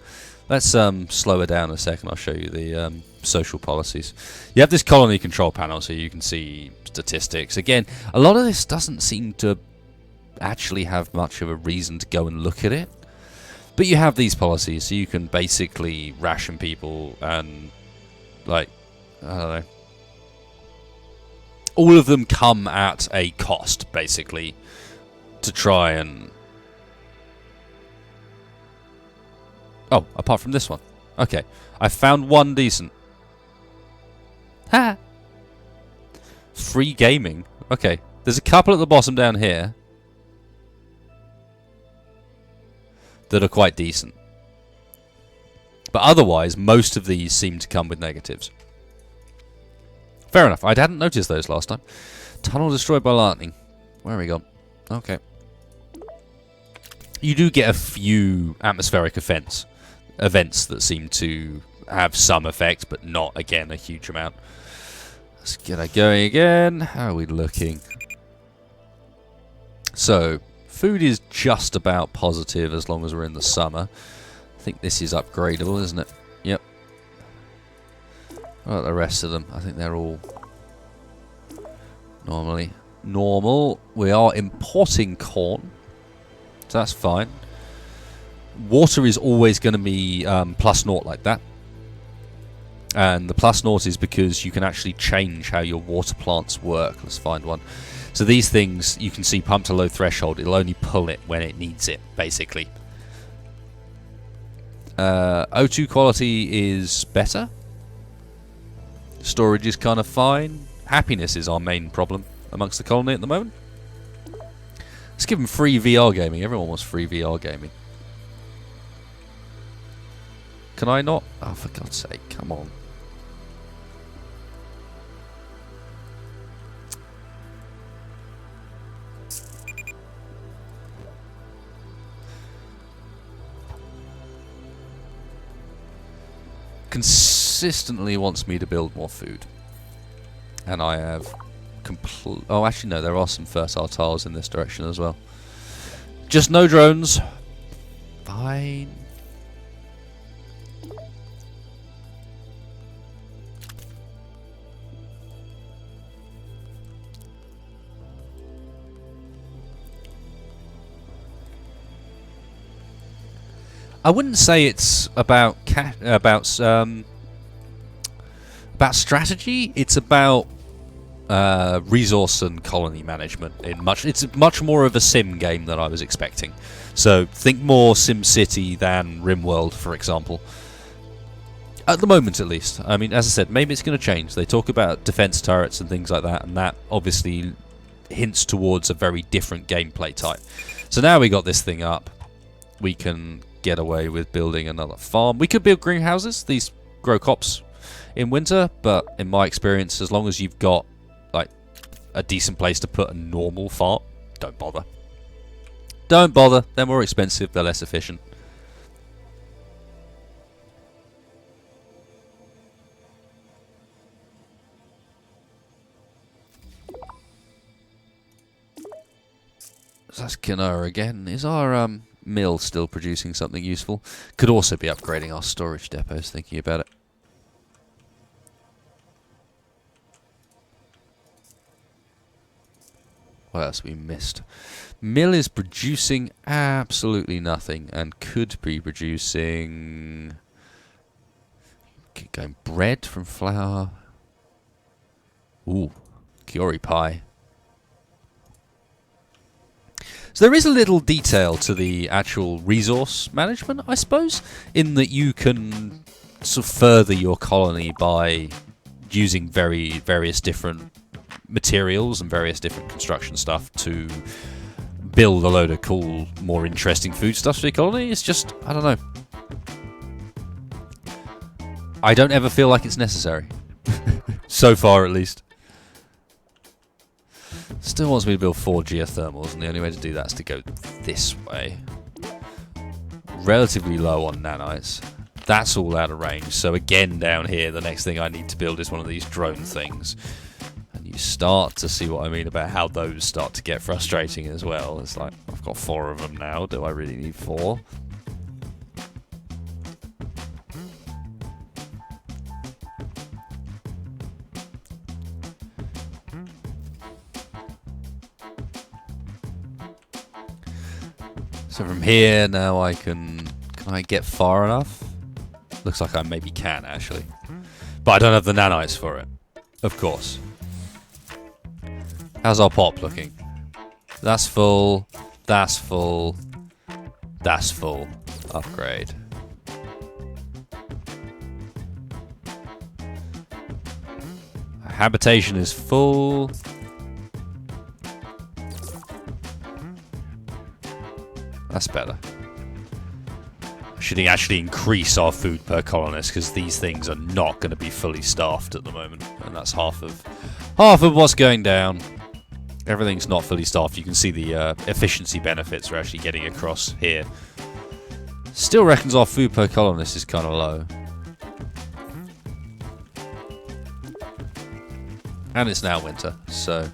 Let's slow it down a second. I'll show you the social policies. You have this colony control panel, so you can see statistics. Again, a lot of this doesn't seem to actually have much of a reason to go and look at it. But you have these policies, so you can basically ration people and, like, I don't know. All of them come at a cost, basically, to try and... Oh, apart from this one. Okay, I found one decent. Ha! Free gaming. Okay, there's a couple at the bottom down here that are quite decent. But otherwise, most of these seem to come with negatives. Fair enough. I hadn't noticed those last time. Tunnel destroyed by lightning. Where are we gone? Okay. You do get a few atmospheric events that seem to have some effect, but not, again, a huge amount. Let's get it going again. How are we looking? So, food is just about positive as long as we're in the summer. I think this is upgradable, isn't it? Yep. What about the rest of them? I think they're all normally normal. We are importing corn, so that's fine. Water is always going to be +0 like that. And the +0 is because you can actually change how your water plants work. Let's find one. So these things, you can see pump to low threshold. It'll only pull it when it needs it, basically. O2 quality is better. Storage is kind of fine. Happiness is our main problem amongst the colony at the moment. Let's give them free VR gaming. Everyone wants free VR gaming. Can I not? Oh, for God's sake, come on. Consistently wants me to build more food. And I have oh, actually no, there are some fertile tiles in this direction as well. Just no drones. Fine. I wouldn't say it's about strategy. It's about resource and colony management. It's much more of a sim game than I was expecting. So think more Sim City than Rimworld, for example. At the moment, at least. I mean, as I said, maybe it's going to change. They talk about defense turrets and things like that, and that obviously hints towards a very different gameplay type. So now we got this thing up, we can get away with building another farm. We could build greenhouses. These grow crops in winter, but in my experience, as long as you've got like a decent place to put a normal farm, don't bother. Don't bother. They're more expensive. They're less efficient. So that's Kenora again. Is our mill still producing something useful? Could also be upgrading our storage depots, thinking about it. What else we missed? Mill is producing absolutely nothing and could be producing... Keep going. Bread from flour. Ooh, Kiori pie. So there is a little detail to the actual resource management, I suppose, in that you can sort of further your colony by using various different materials and various different construction stuff to build a load of cool, more interesting foodstuffs for the colony. It's just, I don't know. I don't ever feel like it's necessary. So far, at least. Still wants me to build 4 geothermals, and the only way to do that is to go this way. Relatively low on nanites. That's all out of range. So again, down here, the next thing I need to build is one of these drone things. And you start to see what I mean about how those start to get frustrating as well. It's like, I've got 4 of them now. Do I really need 4? So from here, now I can I get far enough? Looks like I maybe can, actually. But I don't have the nanites for it. Of course. How's our pop looking? That's full. That's full. That's full. Upgrade. Habitation is full. That's better. Should actually increase our food per colonist, because these things are not going to be fully staffed at the moment, and that's half of what's going down. Everything's not fully staffed. You can see the efficiency benefits we're actually getting across here. Still reckons our food per colonist is kind of low. And it's now winter, so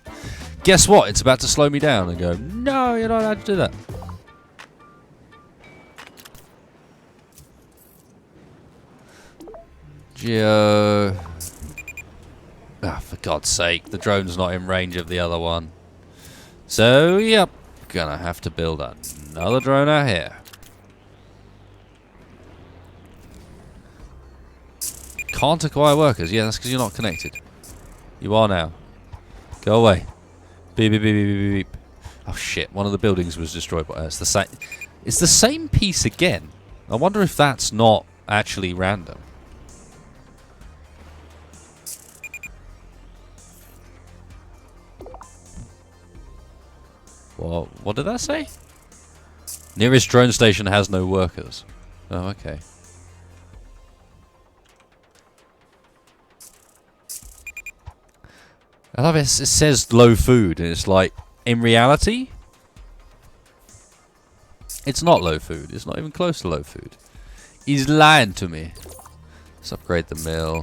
guess what? It's about to slow me down and go, no, you're not allowed to do that. Geo. Ah, for God's sake, the drone's not in range of the other one. So, yep, gonna have to build another drone out here. Can't acquire workers. Yeah, that's because you're not connected. You are now. Go away. Beep, beep, beep, beep, beep, beep. Oh shit, one of the buildings was destroyed by us. It's the same piece again. I wonder if that's not actually random. Well, what did that say? Nearest drone station has no workers. Oh, okay. I love it. It says low food, and it's like, in reality, it's not low food. It's not even close to low food. He's lying to me. Let's upgrade the mill.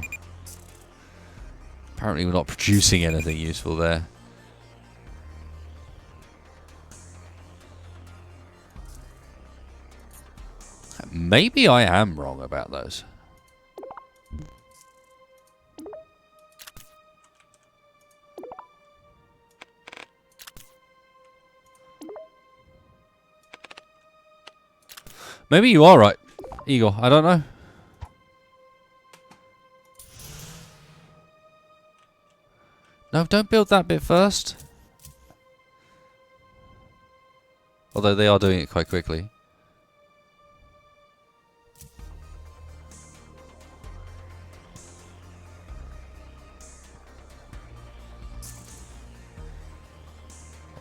Apparently we're not producing anything useful there. Maybe I am wrong about those. Maybe you are right, Eagle. I don't know. No, don't build that bit first. Although they are doing it quite quickly.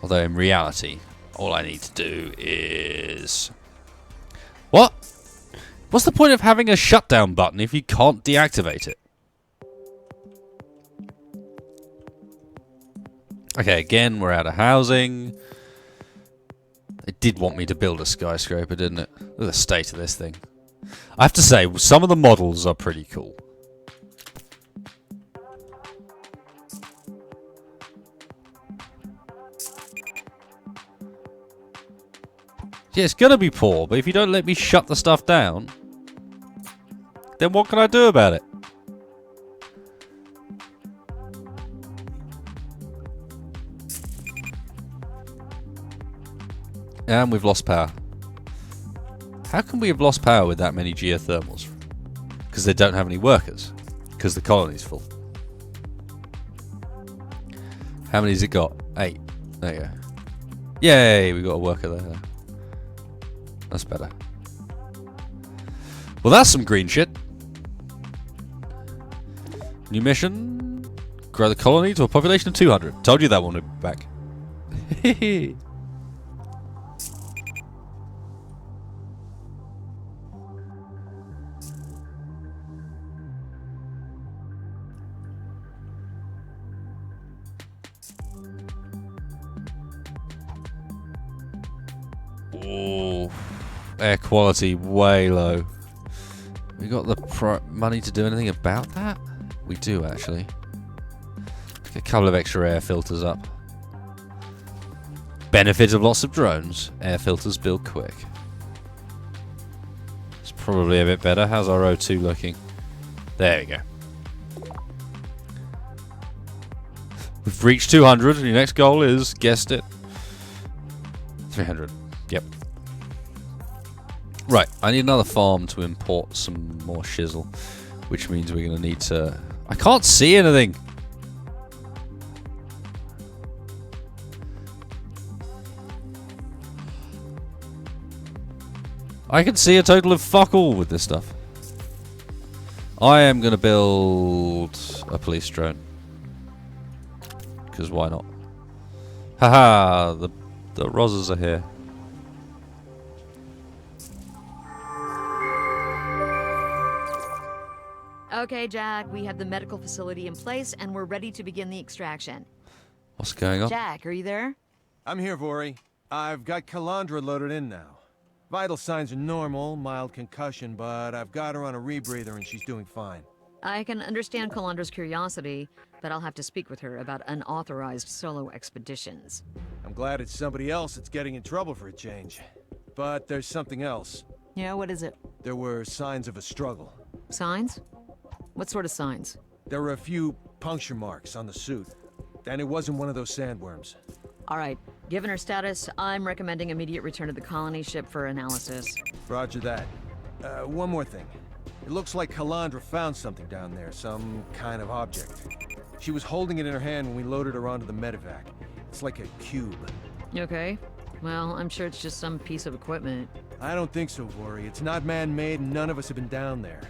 Although in reality, all I need to do is... What? What's the point of having a shutdown button if you can't deactivate it? Okay, again, we're out of housing. It did want me to build a skyscraper, didn't it? Look at the state of this thing. I have to say, some of the models are pretty cool. Yeah, it's gonna be poor, but if you don't let me shut the stuff down, then what can I do about it? And we've lost power. How can we have lost power with that many geothermals? Because they don't have any workers. Because the colony's full. How many's it got? 8. There you go. Yay, we got a worker there. That's better. Well, that's some green shit. New mission. grow the colony to a population of 200. Told you that one would be back. Oh, air quality way low. We got the money to do anything about that? We do actually. Get a couple of extra air filters up. Benefit of lots of drones. Air filters build quick. It's probably a bit better. How's our O2 looking? There we go. We've reached 200 and your next goal is, guessed it, 300. Yep. Right, I need another farm to import some more shizzle, which means we're going to need to... I can't see anything! I can see a total of fuck all with this stuff. I am going to build a police drone. Because why not? Haha, the Rozzers are here. Okay, Jack, we have the medical facility in place and we're ready to begin the extraction. What's going on? Jack, are you there? I'm here, Vori. I've got Calandra loaded in now. Vital signs are normal, mild concussion, but I've got her on a rebreather and she's doing fine. I can understand Calandra's curiosity, but I'll have to speak with her about unauthorized solo expeditions. I'm glad it's somebody else that's getting in trouble for a change. But there's something else. Yeah, what is it? There were signs of a struggle. Signs? What sort of signs? There were a few puncture marks on the suit. And it wasn't one of those sandworms. All right, given her status, I'm recommending immediate return to the colony ship for analysis. Roger that. One more thing. It looks like Calandra found something down there, some kind of object. She was holding it in her hand when we loaded her onto the medevac. It's like a cube. Okay. Well, I'm sure it's just some piece of equipment. I don't think so, Vori. It's not man-made and none of us have been down there.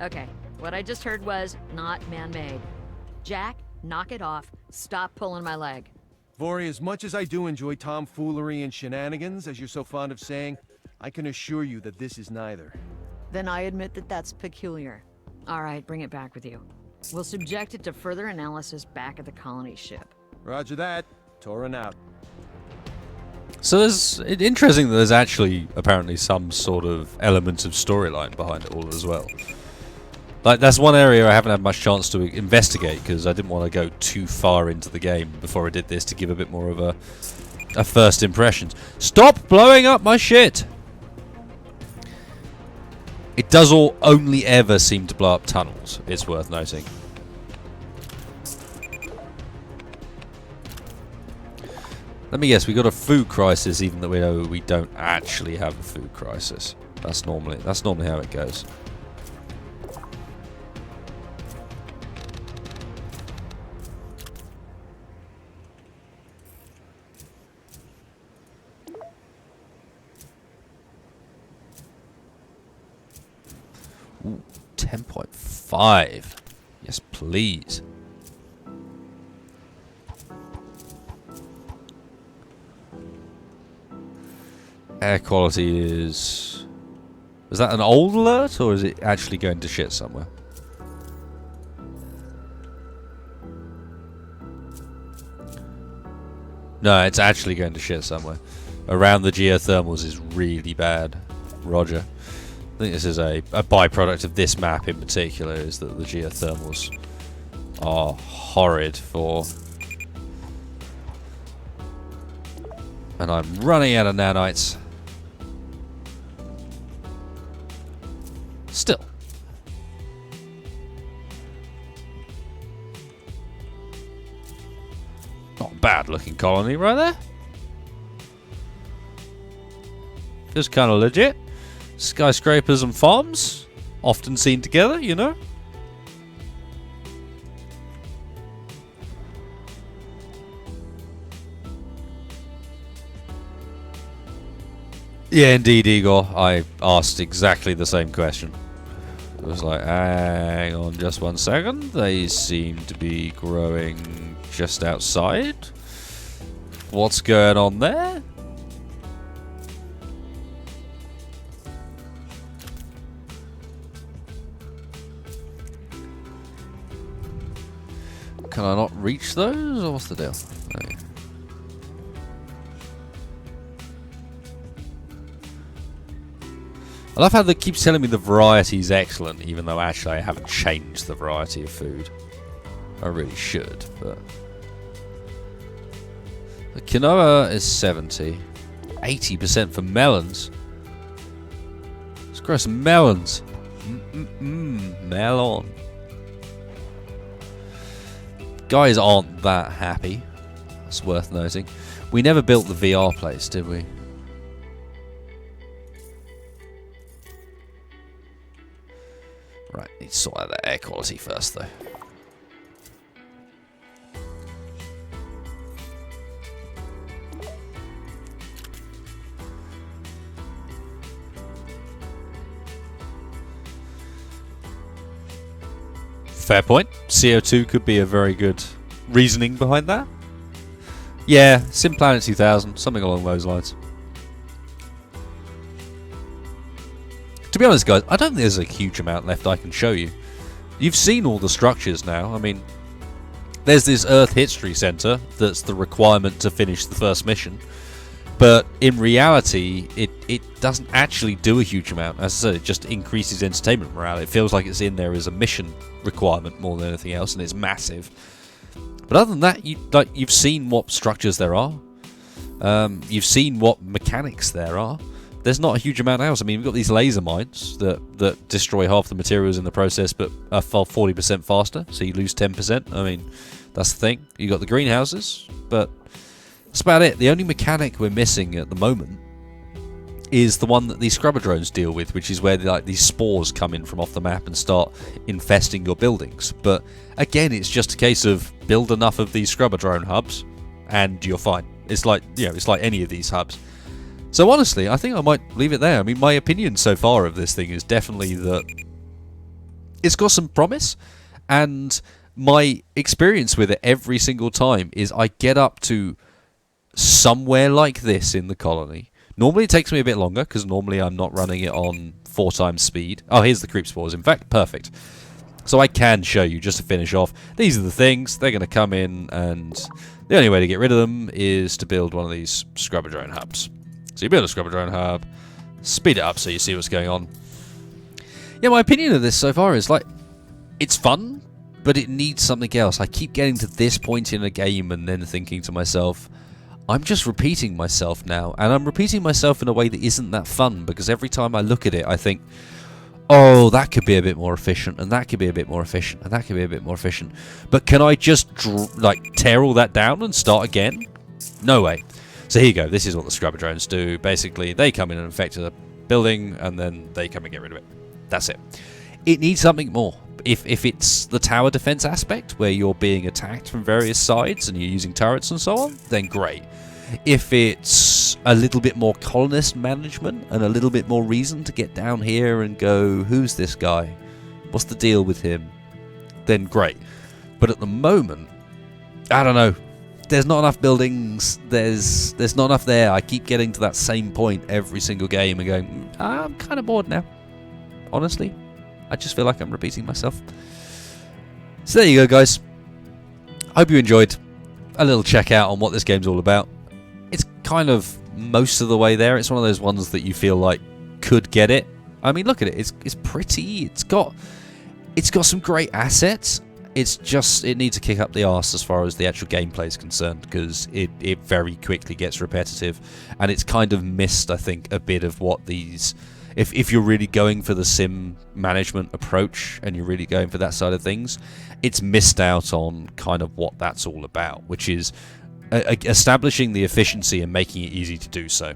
Okay, what I just heard was not man-made. Jack, knock it off. Stop pulling my leg. Vori, as much as I do enjoy tomfoolery and shenanigans, as you're so fond of saying, I can assure you that this is neither. Then I admit that that's peculiar. All right, bring it back with you. We'll subject it to further analysis back at the colony ship. Roger that. Torin out. So it's interesting that there's actually apparently some sort of element of storyline behind it all as well. Like, that's one area I haven't had much chance to investigate because I didn't want to go too far into the game before I did this to give a bit more of a first impressions. Stop blowing up my shit! It does only ever seem to blow up tunnels, it's worth noting. Let me guess, we got a food crisis even though we know we don't actually have a food crisis. That's normally how it goes. Ooh, 10.5. Yes, please. Air quality is... Is that an old alert, or is it actually going to shit somewhere? No, it's actually going to shit somewhere. Around the geothermals is really bad. Roger. I think this is a byproduct of this map in particular, is that the geothermals are horrid for... And I'm running out of nanites. Still. Not a bad looking colony right there. Feels kind of legit. Skyscrapers and farms, often seen together, you know. Yeah, indeed, Igor. I asked exactly the same question. was like, hang on just 1 second. They seem to be growing just outside. What's going on there? Can I not reach those, or what's the deal? No. I love how they keep telling me the variety is excellent, even though actually I haven't changed the variety of food. I really should, but... The quinoa is 70. 80% for melons. Let's grow some melons. Melon. Guys aren't that happy. That's worth noting. We never built the VR place, did we? Right, need to sort out the air quality first, though. Fair point. CO2 could be a very good reasoning behind that. Yeah, Sim Planet 2000, something along those lines. To be honest, guys, I don't think there's a huge amount left I can show you. You've seen all the structures now. I mean, there's this Earth History Center that's the requirement to finish the first mission. But in reality, it doesn't actually do a huge amount. As I said, it just increases entertainment morale. It feels like it's in there as a mission requirement more than anything else, and it's massive. But other than that, you've seen what structures there are. You've seen what mechanics there are. There's not a huge amount else. I mean, we've got these laser mines that destroy half the materials in the process, but are 40% faster, so you lose 10%. I mean, that's the thing. You got the greenhouses, but that's about it. The only mechanic we're missing at the moment is the one that these scrubber drones deal with, which is where these spores come in from off the map and start infesting your buildings. But again, it's just a case of build enough of these scrubber drone hubs, and you're fine. It's like it's like any of these hubs. So honestly, I think I might leave it there. I mean, my opinion so far of this thing is definitely that it's got some promise, and my experience with it every single time is I get up to somewhere like this in the colony. Normally it takes me a bit longer, because normally I'm not running it on 4 times speed. Oh, here's the creep spores. In fact, perfect. So I can show you, just to finish off, these are the things. They're going to come in, and the only way to get rid of them is to build one of these scrubber drone hubs. So you build a scrubber drone hub, speed it up so you see what's going on. Yeah, my opinion of this so far is, like, it's fun, but it needs something else. I keep getting to this point in a game and then thinking to myself, I'm just repeating myself now, and I'm repeating myself in a way that isn't that fun, because every time I look at it, I think, oh, that could be a bit more efficient, and that could be a bit more efficient, and that could be a bit more efficient. But can I just, tear all that down and start again? No way. So here you go. This is what the scrubber drones do. Basically, they come in and infect a building, and then they come and get rid of it. That's it. It needs something more. If it's the tower defense aspect, where you're being attacked from various sides and you're using turrets and so on, then great. If it's a little bit more colonist management and a little bit more reason to get down here and go, who's this guy? What's the deal with him? Then great. But at the moment, I don't know. There's not enough buildings. There's not enough there. I keep getting to that same point every single game and going, I'm kind of bored now. Honestly, I just feel like I'm repeating myself. So there you go, guys. Hope you enjoyed a little check out on what this game's all about. It's kind of most of the way there. It's one of those ones that you feel like could get it. I mean, look at it. It's pretty. It's got some great assets. It's just, it needs to kick up the arse as far as the actual gameplay is concerned, because it very quickly gets repetitive, and it's kind of missed, I think, a bit of what these... If you're really going for the sim management approach and you're really going for that side of things, it's missed out on kind of what that's all about, which is establishing the efficiency and making it easy to do so.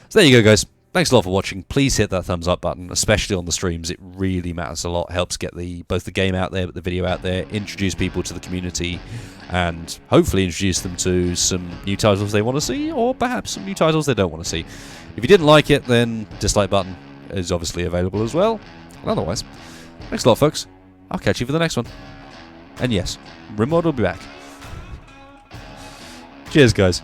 So there you go, guys. Thanks a lot for watching. Please hit that thumbs up button, especially on the streams. It really matters a lot. Helps get both the game out there, but the video out there, introduce people to the community, and hopefully introduce them to some new titles they want to see, or perhaps some new titles they don't want to see. If you didn't like it, then dislike button is obviously available as well. And otherwise, thanks a lot, folks. I'll catch you for the next one. And yes, Rimworld will be back. Cheers, guys.